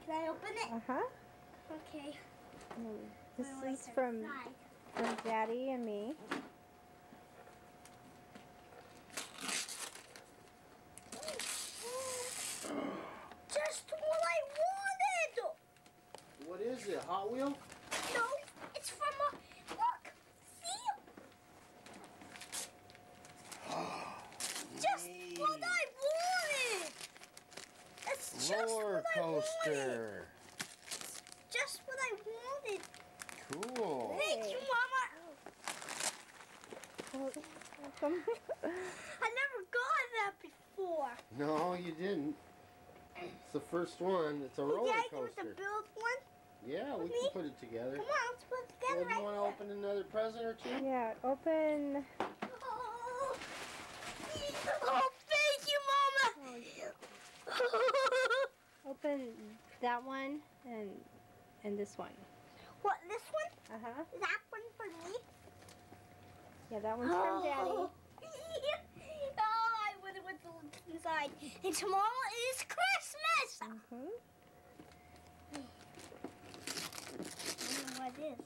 Can I open it? Uh-huh. Okay. This is from Daddy and me. Just what I wanted! What is it, Hot Wheel? No, it's from a... Look! See? Just what I wanted! It's just Roller what I wanted! coaster. Just what I wanted! Cool. Thank you, Mama! I never got that before. No, you didn't. It's the first one. It's a roller Yeah, coaster. you want to build one? Yeah, we can put it together. Come on, let's put it together. Well, do you want to open another present or two? Yeah, open. Oh, thank you, Mama. Open that one and this one. What, this one? Uh-huh. That one for me? Yeah, that one's from Daddy. Oh, I wonder what's inside. And tomorrow is Christmas. Mm-hmm. I don't know what it is.